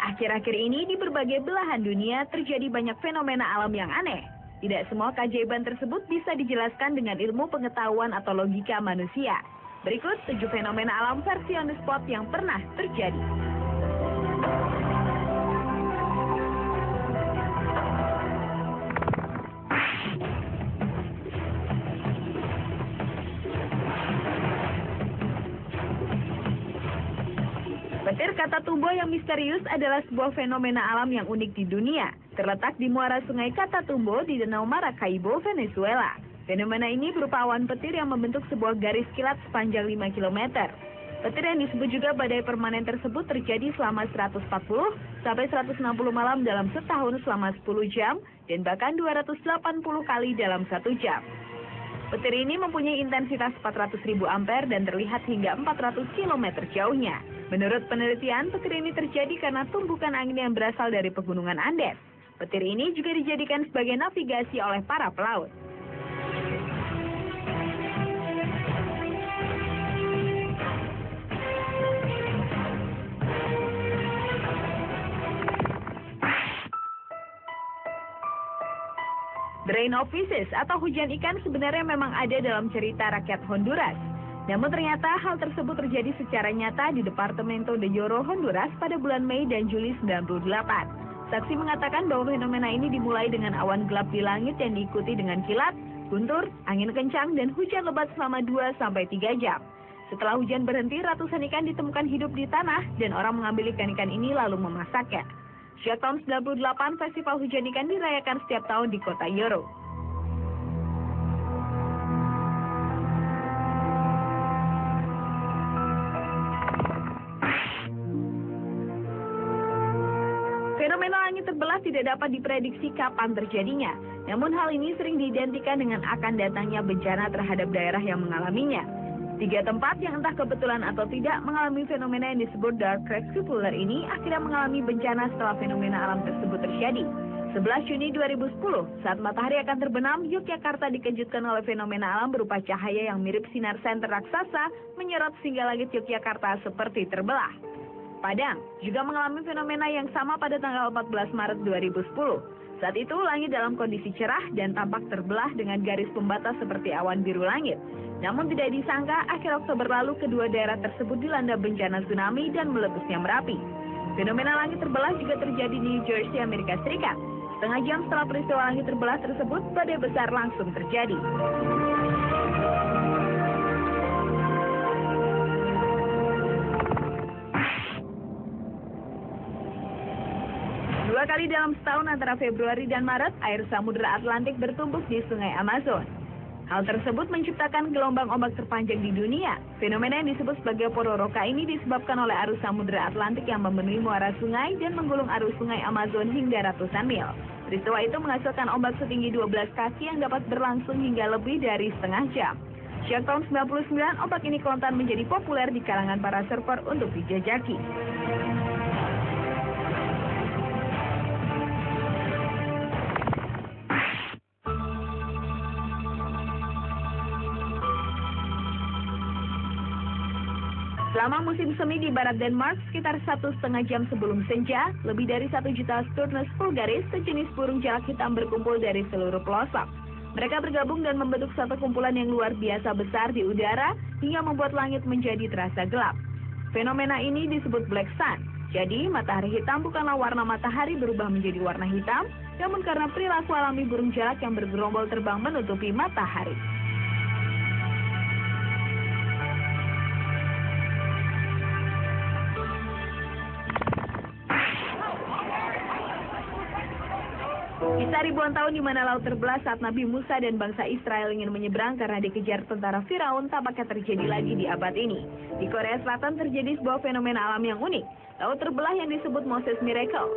Akhir-akhir ini di berbagai belahan dunia terjadi banyak fenomena alam yang aneh. Tidak semua keajaiban tersebut bisa dijelaskan dengan ilmu pengetahuan atau logika manusia. Berikut 7 fenomena alam versi on the spot yang pernah terjadi. Petir Catatumbo yang misterius adalah sebuah fenomena alam yang unik di dunia. Terletak di muara sungai Catatumbo di Danau Maracaibo, Venezuela. Fenomena ini berupa awan petir yang membentuk sebuah garis kilat sepanjang 5 km. Petir yang disebut juga badai permanen tersebut terjadi selama 140 sampai 160 malam dalam setahun selama 10 jam dan bahkan 280 kali dalam 1 jam. Petir ini mempunyai intensitas 400.000 ampere dan terlihat hingga 400 km jauhnya. Menurut penelitian, petir ini terjadi karena tumbukan angin yang berasal dari pegunungan Andes. Petir ini juga dijadikan sebagai navigasi oleh para pelaut. The Rain of Fishes atau hujan ikan sebenarnya memang ada dalam cerita rakyat Honduras. Namun ternyata hal tersebut terjadi secara nyata di Departamento de Yoro, Honduras pada bulan Mei dan Juli 98. Saksi mengatakan bahwa fenomena ini dimulai dengan awan gelap di langit yang diikuti dengan kilat, guntur, angin kencang, dan hujan lebat selama 2-3 jam. Setelah hujan berhenti, ratusan ikan ditemukan hidup di tanah dan orang mengambil ikan-ikan ini lalu memasaknya. Sejak tahun 98, festival hujan ikan dirayakan setiap tahun di kota Yoro. Fenomena langit terbelah tidak dapat diprediksi kapan terjadinya. Namun hal ini sering diidentikan dengan akan datangnya bencana terhadap daerah yang mengalaminya. 3 tempat yang entah kebetulan atau tidak mengalami fenomena yang disebut dark crepuscular ini akhirnya mengalami bencana setelah fenomena alam tersebut terjadi. 11 Juni 2010, saat matahari akan terbenam, Yogyakarta dikejutkan oleh fenomena alam berupa cahaya yang mirip sinar senter raksasa menyorot sehingga langit Yogyakarta seperti terbelah. Padang juga mengalami fenomena yang sama pada tanggal 14 Maret 2010. Saat itu langit dalam kondisi cerah dan tampak terbelah dengan garis pembatas seperti awan biru langit. Namun tidak disangka akhir Oktober lalu kedua daerah tersebut dilanda bencana tsunami dan meletusnya Merapi. Fenomena langit terbelah juga terjadi di New Jersey, Amerika Serikat. Setengah jam setelah peristiwa langit terbelah tersebut, badai besar langsung terjadi. 2 kali dalam setahun antara Februari dan Maret, air Samudra Atlantik bertumbuk di Sungai Amazon. Hal tersebut menciptakan gelombang ombak terpanjang di dunia. Fenomena yang disebut sebagai pororoka ini disebabkan oleh arus Samudra Atlantik yang memenuhi muara sungai dan menggulung arus Sungai Amazon hingga ratusan mil. Peristiwa itu menghasilkan ombak setinggi 12 kaki yang dapat berlangsung hingga lebih dari setengah jam. Sejak tahun 99, ombak ini kontan menjadi populer di kalangan para surfer untuk dijajaki. Selama musim semi di barat Denmark, sekitar 1,5 jam sebelum senja, lebih dari 1 juta Sturnus vulgaris, sejenis burung jalak hitam berkumpul dari seluruh pelosok. Mereka bergabung dan membentuk satu kumpulan yang luar biasa besar di udara, hingga membuat langit menjadi terasa gelap. Fenomena ini disebut Black Sun. Jadi, matahari hitam bukanlah warna matahari berubah menjadi warna hitam, namun karena perilaku alami burung jalak yang bergerombol terbang menutupi matahari. Kisah ribuan tahun di mana laut terbelah saat Nabi Musa dan bangsa Israel ingin menyeberang karena dikejar tentara Firaun tampaknya terjadi lagi di abad ini. Di Korea Selatan terjadi sebuah fenomena alam yang unik, laut terbelah yang disebut Moses Miracle.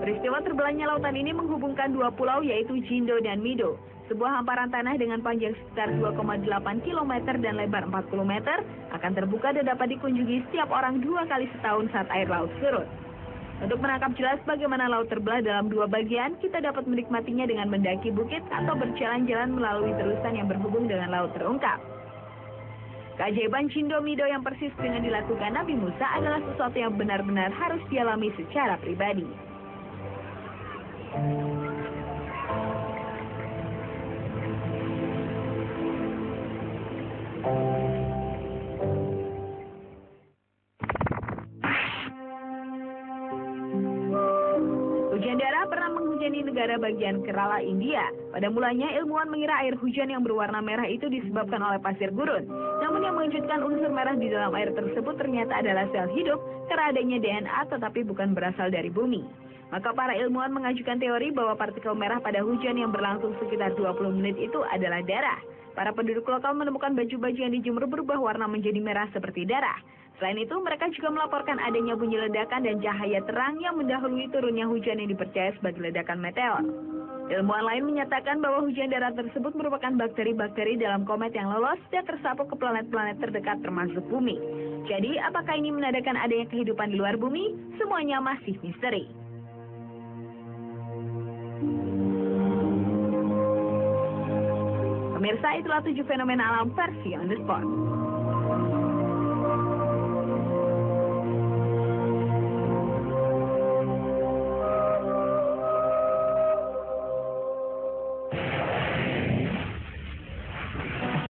Peristiwa terbelahnya lautan ini menghubungkan 2 pulau yaitu Jindo dan Mido. Sebuah hamparan tanah dengan panjang sekitar 2,8 km dan lebar 40 meter akan terbuka dan dapat dikunjungi setiap orang 2 kali setahun saat air laut surut. Untuk menangkap jelas bagaimana laut terbelah dalam 2 bagian, kita dapat menikmatinya dengan mendaki bukit atau berjalan-jalan melalui terusan yang berhubung dengan laut terungkap. Keajaiban Cindomido yang persis dengan dilakukan Nabi Musa adalah sesuatu yang benar-benar harus dialami secara pribadi. Hujan darah pernah menghujani negara bagian Kerala, India. Pada mulanya, ilmuwan mengira air hujan yang berwarna merah itu disebabkan oleh pasir gurun. Namun yang mengejutkan, unsur merah di dalam air tersebut ternyata adalah sel hidup karena adanya DNA tetapi bukan berasal dari bumi. Maka para ilmuwan mengajukan teori bahwa partikel merah pada hujan yang berlangsung sekitar 20 menit itu adalah darah. Para penduduk lokal menemukan baju-baju yang dijemur berubah warna menjadi merah seperti darah. Selain itu, mereka juga melaporkan adanya bunyi ledakan dan cahaya terang yang mendahului turunnya hujan yang dipercaya sebagai ledakan meteor. Ilmuwan lain menyatakan bahwa hujan darah tersebut merupakan bakteri-bakteri dalam komet yang lolos dan tersapu ke planet-planet terdekat termasuk bumi. Jadi, apakah ini menandakan adanya kehidupan di luar bumi? Semuanya masih misteri. Pemirsa, itulah 7 fenomena alam versi On The Spot.